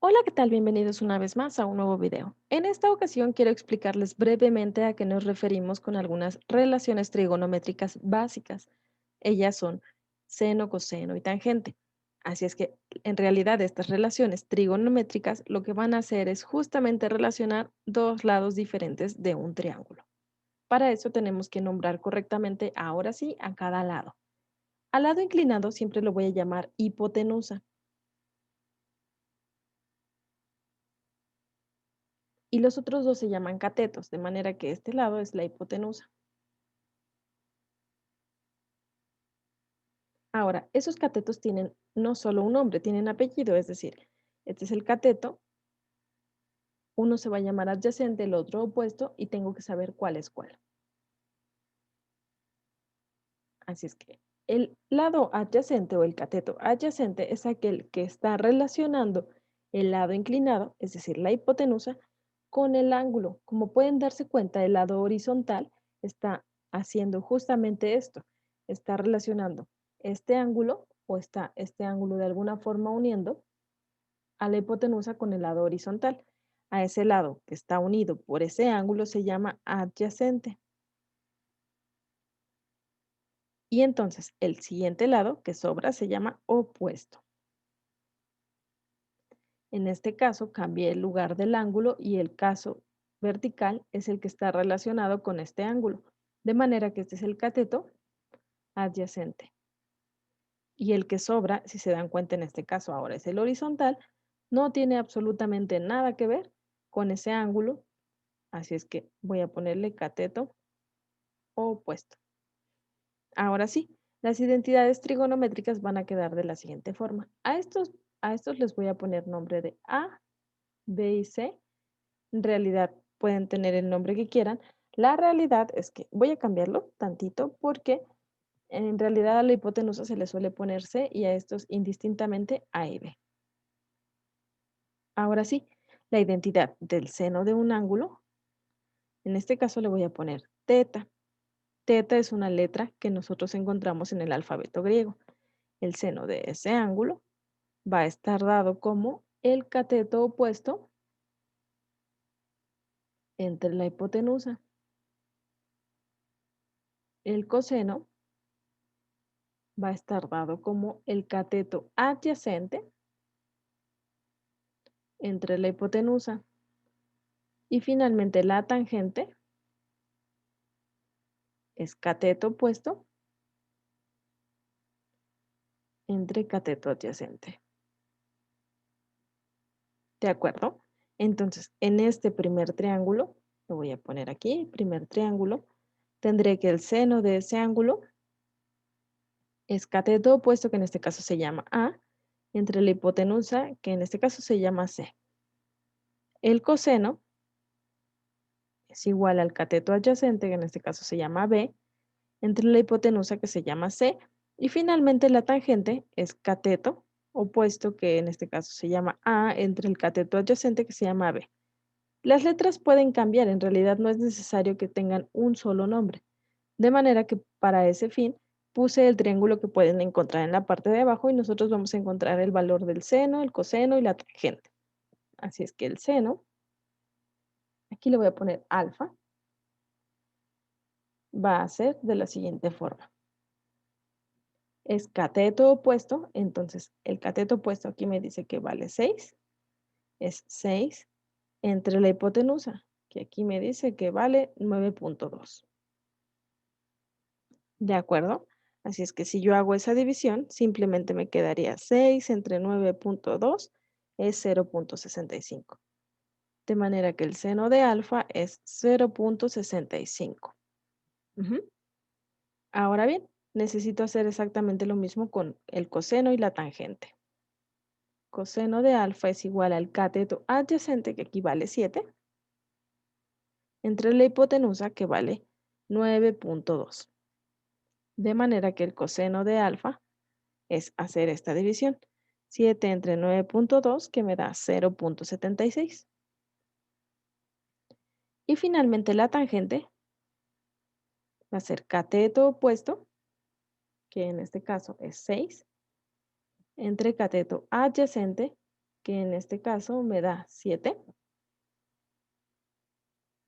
Hola, ¿qué tal? Bienvenidos una vez más a un nuevo video. En esta ocasión quiero explicarles brevemente a qué nos referimos con algunas relaciones trigonométricas básicas. Ellas son seno, coseno y tangente. Así es que, en realidad, estas relaciones trigonométricas lo que van a hacer es justamente relacionar dos lados diferentes de un triángulo. Para eso tenemos que nombrar correctamente, ahora sí, a cada lado. Al lado inclinado siempre lo voy a llamar hipotenusa. Y los otros dos se llaman catetos, de manera que este lado es la hipotenusa. Ahora, esos catetos tienen no solo un nombre, tienen apellido, es decir, este es el cateto, uno se va a llamar adyacente, el otro opuesto, y tengo que saber cuál es cuál. Así es que el lado adyacente o el cateto adyacente es aquel que está relacionando el lado inclinado, es decir, la hipotenusa, con el ángulo. Como pueden darse cuenta, el lado horizontal está haciendo justamente esto, está relacionando este ángulo o está este ángulo de alguna forma uniendo a la hipotenusa con el lado horizontal. A ese lado que está unido por ese ángulo se llama adyacente. Y entonces el siguiente lado que sobra se llama opuesto. En este caso cambié el lugar del ángulo y el caso vertical es el que está relacionado con este ángulo. De manera que este es el cateto adyacente. Y el que sobra, si se dan cuenta en este caso ahora es el horizontal, no tiene absolutamente nada que ver con ese ángulo. Así es que voy a ponerle cateto opuesto. Ahora sí, las identidades trigonométricas van a quedar de la siguiente forma. A estos les voy a poner nombre de A, B y C. En realidad pueden tener el nombre que quieran. La realidad es que voy a cambiarlo tantito porque en realidad a la hipotenusa se le suele poner C y a estos indistintamente A y B. Ahora sí, la identidad del seno de un ángulo, en este caso le voy a poner teta. Teta es una letra que nosotros encontramos en el alfabeto griego. El seno de ese ángulo va a estar dado como el cateto opuesto entre la hipotenusa. El coseno va a estar dado como el cateto adyacente entre la hipotenusa. Y finalmente la tangente es cateto opuesto entre cateto adyacente. ¿De acuerdo? Entonces, en este primer triángulo, lo voy a poner aquí, primer triángulo, tendré que el seno de ese ángulo es cateto opuesto, que en este caso se llama A, entre la hipotenusa, que en este caso se llama C. El coseno es igual al cateto adyacente, que en este caso se llama B, entre la hipotenusa, que se llama C. Y finalmente la tangente es cateto opuesto, que en este caso se llama A, entre el cateto adyacente, que se llama B. Las letras pueden cambiar, en realidad no es necesario que tengan un solo nombre. De manera que para ese fin puse el triángulo que pueden encontrar en la parte de abajo y nosotros vamos a encontrar el valor del seno, el coseno y la tangente. Así es que el seno, aquí le voy a poner alfa, va a ser de la siguiente forma. Es cateto opuesto, entonces el cateto opuesto aquí me dice que vale 6, es 6 entre la hipotenusa, que aquí me dice que vale 9.2. ¿De acuerdo? Así es que si yo hago esa división, simplemente me quedaría 6 entre 9.2 es 0.65. De manera que el seno de alfa es 0.65. Ujú. Ahora bien, necesito hacer exactamente lo mismo con el coseno y la tangente. Coseno de alfa es igual al cateto adyacente, que aquí vale 7, entre la hipotenusa, que vale 9.2. De manera que el coseno de alfa es hacer esta división. 7 entre 9.2, que me da 0.76. Y finalmente la tangente va a ser cateto opuesto, que en este caso es 6, entre cateto adyacente, que en este caso me da 7,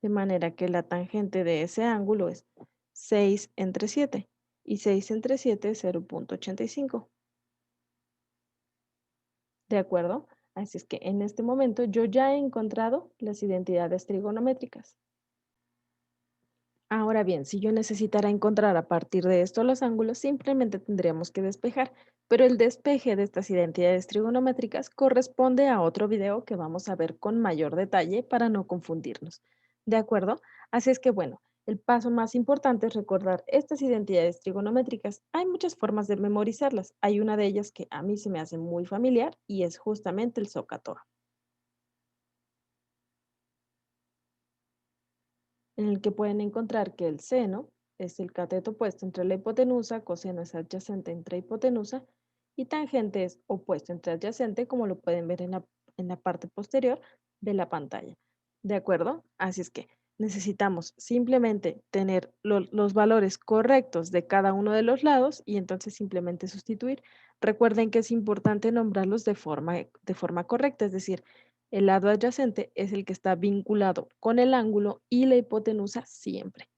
de manera que la tangente de ese ángulo es 6 entre 7, y 6 entre 7 es 0,85. ¿De acuerdo? Así es que en este momento yo ya he encontrado las identidades trigonométricas. Ahora bien, si yo necesitara encontrar a partir de esto los ángulos, simplemente tendríamos que despejar, pero el despeje de estas identidades trigonométricas corresponde a otro video que vamos a ver con mayor detalle para no confundirnos. ¿De acuerdo? Así es que bueno, el paso más importante es recordar estas identidades trigonométricas. Hay muchas formas de memorizarlas. Hay una de ellas que a mí se me hace muy familiar y es justamente el SOHCAHTOA, en el que pueden encontrar que el seno es el cateto opuesto entre la hipotenusa, coseno es adyacente entre hipotenusa y tangente es opuesto entre adyacente, como lo pueden ver en la parte posterior de la pantalla. ¿De acuerdo? Así es que necesitamos simplemente tener los valores correctos de cada uno de los lados y entonces simplemente sustituir. Recuerden que es importante nombrarlos de forma correcta, es decir, el lado adyacente es el que está vinculado con el ángulo y la hipotenusa siempre,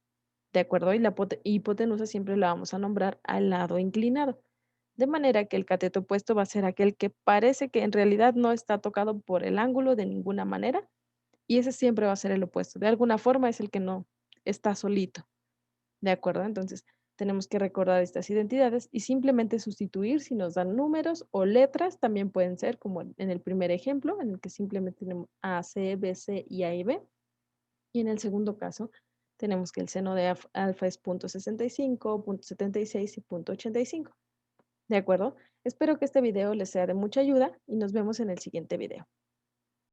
¿de acuerdo? Y la hipotenusa siempre la vamos a nombrar al lado inclinado. De manera que el cateto opuesto va a ser aquel que parece que en realidad no está tocado por el ángulo de ninguna manera, y ese siempre va a ser el opuesto. De alguna forma es el que no está solito. ¿De acuerdo? Entonces, tenemos que recordar estas identidades y simplemente sustituir si nos dan números o letras, también pueden ser como en el primer ejemplo, en el que simplemente tenemos A, C, B, C y A y B. Y en el segundo caso, tenemos que el seno de alfa es 0,65, 0,76 y 0,85. ¿De acuerdo? Espero que este video les sea de mucha ayuda y nos vemos en el siguiente video.